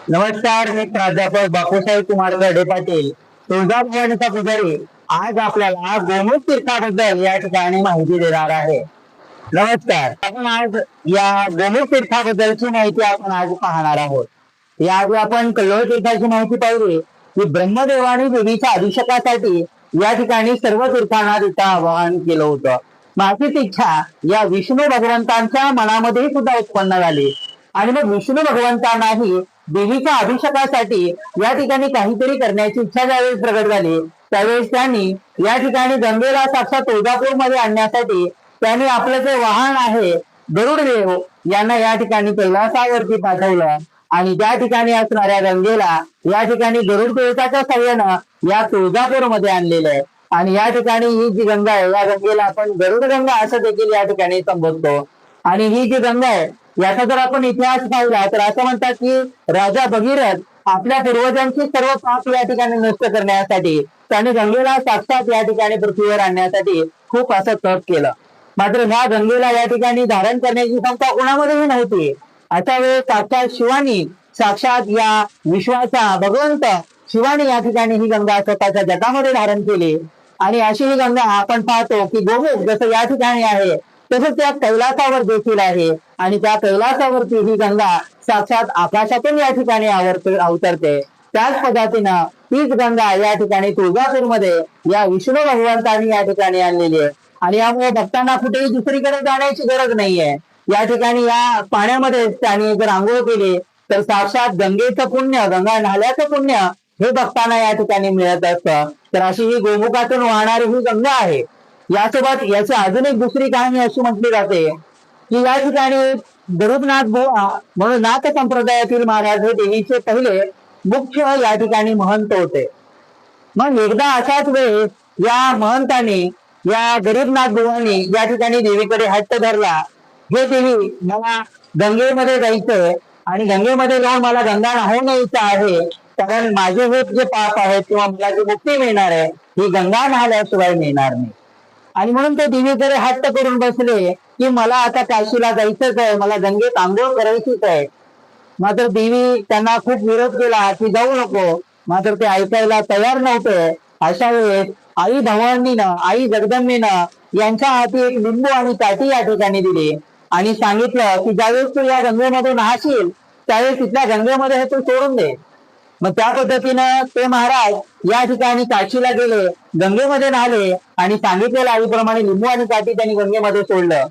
नमस्कार, मी प्राध्यापक बापूसाहेब कुमार गर्डे पाटील, तुळजाभवानीचा पुजारी. आज आपल्याला गोमुख तीर्थाबद्दल या ठिकाणी माहिती देणार आहे. नमस्कार. आपण आज या गोमुख तीर्थाबद्दलची माहिती आपण आज पाहणार आहोत. याआधी आपण कल्लोळ तीर्थाची माहिती पाहिली की ब्रह्मदेव आणि देवीच्या अभिषेकासाठी या ठिकाणी सर्व तीर्थांना तिथं आवाहन केलं होतं. माझीच इच्छा या विष्णू भगवंतांच्या मनामध्ये सुद्धा उत्पन्न झाली आणि मग विष्णू भगवंतांनाही देवीच्या अभिषेकासाठी या ठिकाणी काहीतरी करण्याची इच्छा ज्यावेळेस प्रगट झाली, त्यावेळेस त्यांनी या ठिकाणी गंगेला साक्षात तुळजापूरमध्ये आणण्यासाठी त्यांनी आपलं जे वाहन आहे गरुडदेव यांना या ठिकाणी कैलासावरती पाठवलं आणि त्या ठिकाणी असणाऱ्या गंगेला या ठिकाणी गरुड देवताच्या सहाय्यानं या तुळजापूरमध्ये आणलेलं आहे. आणि या ठिकाणी ही जी गंगा आहे, या गंगेला आपण गरुड गंगा असं देखील या ठिकाणी संबोधतो. आणि ही जी गंगा आहे याचा जर आपण इतिहास पाहिला तर असं म्हणतात की राजा भगीरथ आपल्या पूर्वजांची सर्व पाप या ठिकाणी नष्ट करण्यासाठी त्याने गंगेला साक्षात या ठिकाणी पृथ्वीवर आणण्यासाठी खूप असं तप केलं. मात्र ह्या गंगेला या ठिकाणी धारण करण्याची क्षमता कोणामध्येही नव्हती. अशा वेळेस साक्षात शिवानी, साक्षात या विश्वाचा भगवंत शिवानी या ठिकाणी ही गंगा स्वतःच्या जटामध्ये धारण केली. आणि अशी ही गंगा आपण पाहतो की गोमुख जसं या ठिकाणी आहे तसंच त्या कैलासावर देखील आहे. आणि त्या कैलासावरती ही गंगा साक्षात आकाशातून या ठिकाणी अवतरते. त्याच पद्धतीनं हीच गंगा या ठिकाणी तुळजापूरमध्ये या विष्णू भगवंतांनी या ठिकाणी आणलेली आहे. आणि यामुळे भक्तांना कुठेही दुसरीकडे जाण्याची गरज नाहीये. या ठिकाणी या पाण्यामध्ये त्यांनी जर आंघोळ केली तर साक्षात गंगेचं पुण्य, गंगा नाल्याचं पुण्य हे भक्तांना या ठिकाणी मिळत असतं. तर अशी ही गोमुखातून वाहणारी ही गंगा आहे. यासोबत याची अजून एक दुसरी कहाणी अशी म्हटली जाते की या ठिकाणी गरुडनाथ बुवा म्हणून नाथ संप्रदायातील महाराज हे देवीचे पहिले मुख्य या ठिकाणी महंत होते. मग एकदा अशाच वेळेस या महंताने या गरीबनाथ बुवांनी या ठिकाणी देवीकडे हट्ट धरला, हे देवी मला गंगेमध्ये जायचंय आणि गंगेमध्ये जाऊन मला गंगा न्हावून यायचं आहे, कारण माझे हे जे पाप आहेत किंवा मला जी मुक्ती मिळणार आहे ही गंगा न्हाल्याशिवाय मिळणार नाही. आणि म्हणून ते देवीकडे हट्ट करून बसले की मला आता काशीला जायचंच आहे, मला गंगेत आंघोळ करायचीच आहे. मात्र देवी त्यांना खूप विरोध केला की जाऊ नको. मात्र ते ऐकायला तयार नव्हते. अशा वेळेस आई भवानीनं, आई जगदंबेनं यांच्या हाती एक लिंबू आणि काठी या ठिकाणी दिली आणि सांगितलं की ज्यावेळेस तू या गंगेमध्ये नाहशील त्यावेळेस तिथल्या गंगेमध्ये हे तू सोडून दे. मग त्या पद्धतीनं ते महाराज या ठिकाणी काशीला गेले, गंगेमध्ये नाहले आणि सांगितलेल्या आईप्रमाणे लिंबू आणि काठी त्यांनी गंगेमध्ये सोडलं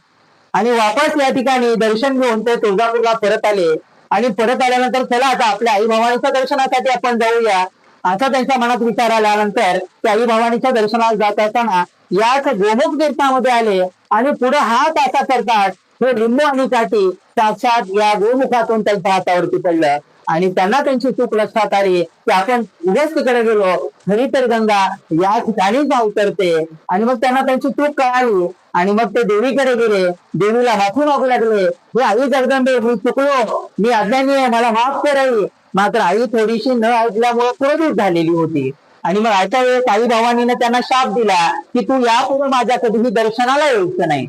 आणि वापस या ठिकाणी दर्शन घेऊन ते तुळजापूरला परत आले. आणि परत आल्यानंतर चला आता आपल्या आई भवानीच्या दर्शनासाठी आपण जाऊया असा त्यांच्या मनात विचार आल्यानंतर ते आई भवानीच्या दर्शनाला जात असताना याच गोमुख तीर्थामध्ये आले आणि पुढे हात असा करतात हे लिंबू आणि काठी साक्षात या गोमुखातून त्यांच्या हातावरती पडलं आणि त्यांना त्यांची चूक लक्षात आली की आपण उद्याच तिकडे गेलो खरी तर गंगा या ठिकाणीच अवतरते. आणि मग त्यांना त्यांची चूक कळाली आणि मग ते देवीकडे गेले, देवीला माफी मागू लागले, हे आई जगदंबे मी चुकलो, मी अज्ञानी आहे, मला माफ करावी. मात्र आई थोडीशी न ऐकल्यामुळे क्रोधित झालेली होती. आणि मग अशा वेळेस आई भवानीने त्यांना शाप दिला की तू यापुढे माझ्या कधीही दर्शनाला यायचं नाही.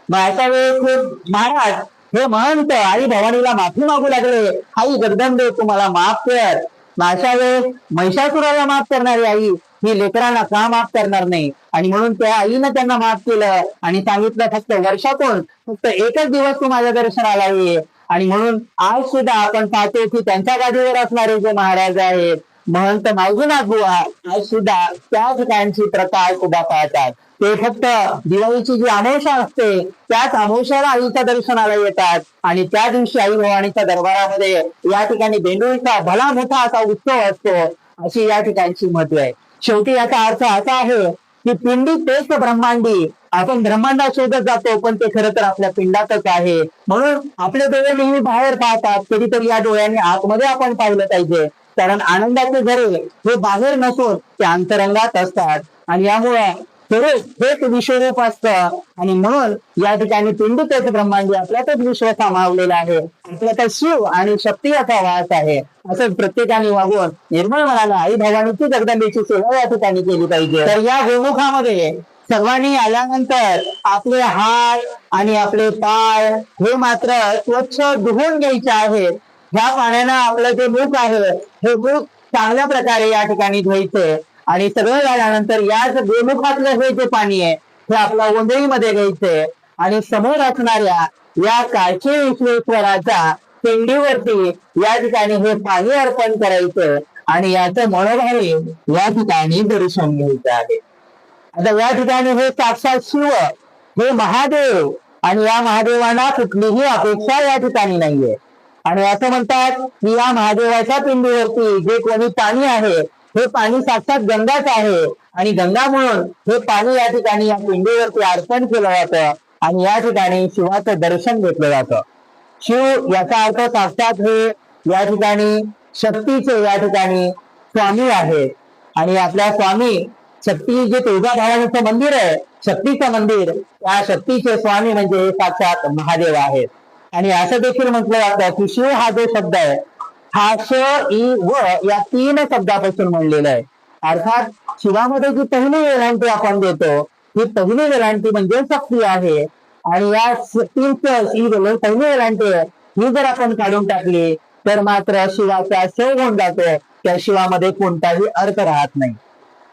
मग अशा वेळेस महाराज हे महंत आई भवानीला माफी मागू लागले, आई जगदंबे तू मला माफ कर. मग अशा वेळेस महिषासुराला माफ करणारी आई ही लेकरांना का माफ करणार नाही. आणि म्हणून त्या आईनं त्यांना माफ केलं आणि सांगितलं फक्त वर्षातून फक्त एकच दिवस तू माझ्या दर्शनाला ये. आणि म्हणून आज सुद्धा आपण पाहतो की त्यांच्या गादीवर असणारे जे महाराज आहेत महंत नागनाथ बुवा आज सुद्धा त्या ठिकाणची प्रथा सुद्धा पाहतात. ते फक्त दिवाळीची जी अमावस्या असते त्याच अमावस्याला आईच्या दर्शनाला येतात आणि त्या दिवशी आई भवानीच्या दरबारामध्ये या ठिकाणी बेंडोळीचा भला मोठा असा उत्सव असतो, अशी या ठिकाणची महत्व आहे. शेवटी याचा अर्थ असा आहे की पिंडी तेच ब्रह्मांडी. आपण ब्रह्मांडात शोधत जातो पण ते खरं तर आपल्या पिंडातच आहे. म्हणून आपले डोळे नेहमी बाहेर पाहतात, कधीतरी या डोळ्यांनी आतमध्ये आपण पाहिलं पाहिजे, कारण आनंदाचे झरे हे बाहेर नसून ते अंतरंगात असतात. आणि यामुळे स्वरूप हेच विश्वरूप असतं आणि म्हणून या ठिकाणी पिंडीतेच ब्रह्मांडी आपल्यातच विश्व सामावलेला आहे, आपल्यातच शिव आणि शक्ती याचा वास आहे. असं प्रत्येकाने वागून निर्मळ मनाला आई भवानीची जगदंबेची सेवा या ठिकाणी केली पाहिजे. तर या गोमुखामध्ये सर्वांनी आल्यानंतर आपले हात आणि आपले पाय हे मात्र स्वच्छ धुवून घ्यायचे आहेत. ह्या पाण्यानं आपलं जे मुख आहे हे मुख चांगल्या प्रकारे या ठिकाणी धुवायचंय आणि सगळं झाल्यानंतर याच गोमुखातलं हे जे पाणी आहे हे आपल्या ओंजळीमध्ये घ्यायचंय आणि समोर असणाऱ्या या काशी विश्वेश्वराच्या पिंडीवरती या ठिकाणी हे पाणी अर्पण करायचं आणि याचं मनोभावे या ठिकाणी दर्शन घ्यायचं आहे. आता या ठिकाणी हे साक्षात शिव हे महादेव आणि या महादेवांना कुठलीही अपेक्षा या ठिकाणी नाहीये आणि असं म्हणतात की या महादेवाच्या पिंडीवरती जे कोणी पाणी आहे हे पाणी साक्षात गंगाच आहे आणि गंगा म्हणून हे पाणी या ठिकाणी या पिंडीवरती अर्पण केलं जातं आणि या ठिकाणी शिवाचं दर्शन घेतलं जातं. शिव याचा अर्थ साक्षात हे या ठिकाणी शक्तीचे या ठिकाणी स्वामी आहेत आणि आपल्या स्वामी शक्ती जे तुळजाभवानीचं मंदिर आहे शक्तीचं मंदिर त्या शक्तीचे स्वामी म्हणजे हे साक्षात महादेव आहेत. आणि असं देखील म्हटलं जातं की शिव हा जो शब्द आहे हा श इ व या 3 शब्दापासून म्हणलेला आहे. अर्थात शिवामध्ये जी पहिली वेलांटी आपण देतो ही पहिली वेलांटी म्हणजे शक्ती आहे आणि या शक्तीचं पहिली वेलांटी ही जर आपण काढून टाकली तर मात्र शिवाचा क्षय होऊन जातो. त्या शिवामध्ये कोणताही अर्थ राहत नाही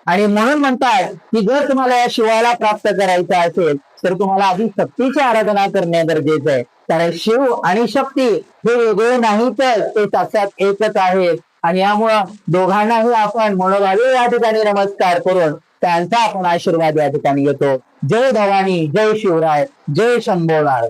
आणि म्हणून म्हणतात की जर तुम्हाला या शिवाला प्राप्त करायचं असेल तर तुम्हाला आधी शक्तीची आराधना करणे गरजेचं आहे. कारण शिव आणि शक्ती हे वेगळे नाहीतच ते साक्षात एकच आहेत आणि यामुळं दोघांनाही आपण मनोभावे या ठिकाणी नमस्कार करून त्यांचा आपण आशीर्वाद या ठिकाणी घेतो. जय भवानी, जय शिवराय, जय शंभोनाथ.